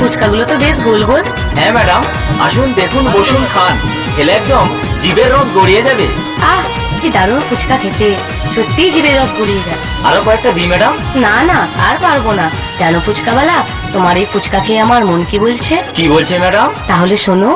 ফুচকাগুলো তো বেশ গোল গোল। হ্যাঁ ম্যাডাম, আসুন দেখুন, বসুন, খান। খেলে একদম জিভের রস গড়িয়ে যাবে। আহ, কি দারুণ ফুচকা খেতে, সত্যিই জিভের রস গড়িয়ে যায়। আরো কয়েকটা দিই ম্যাডাম? না না, আর পারবো না। জানো ফুচকাওয়ালা, তোমার এই ফুচকা খেয়ে আমার মন কি বলছে? কি বলছে ম্যাডাম? তাহলে শোনো।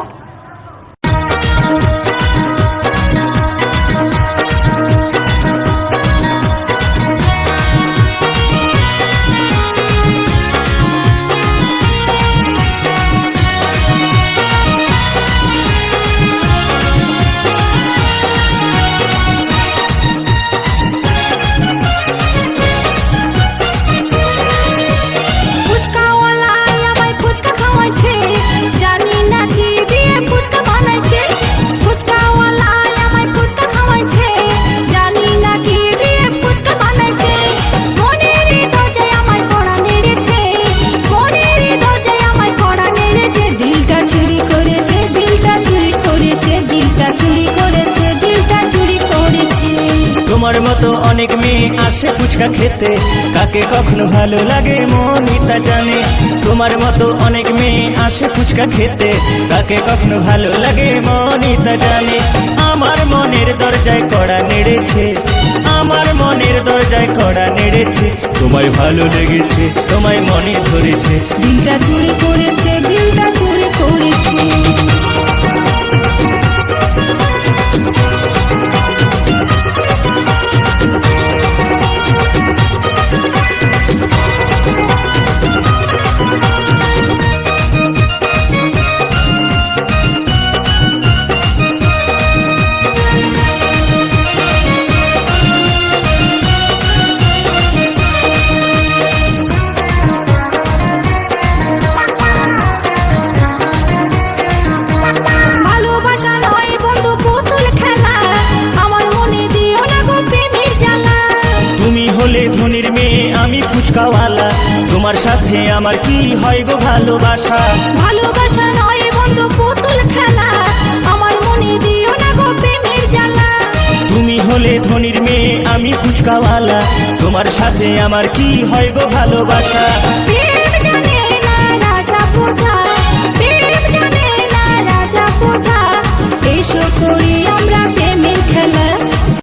তোমার মতো অনেক মেয়ে আসে ফুচকা খেতে, কাকে কখনো ভালো লাগে মনই তা জানে। তোমার মতো অনেক মেয়ে আসে ফুচকা খেতে, কাকে কখনো ভালো লাগে মনই তা জানে। আমার মনের দরজায় কড়া নেড়েছে, আমার মনের দরজায় কড়া নেড়েছে। তোমায় ভালো লেগেছে, তোমায় মনে ধরেছে, দিলটা চুরি করেছে, দিলটা চুরি করেছে। ধনির মেয়ে আমি ফুচকাওয়ালা, তোমার সাথে আমার কি হয় গো ভালোবাসা? ভালোবাসা নয় বন্ধু, পুতুল খেলা, আমার মনে দিও না গো প্রেমের জ্বালা। তুমি হলে ধনির মেয়ে আমি ফুচকাওয়ালা, তোমার সাথে আমার কি হয় গো ভালোবাসা?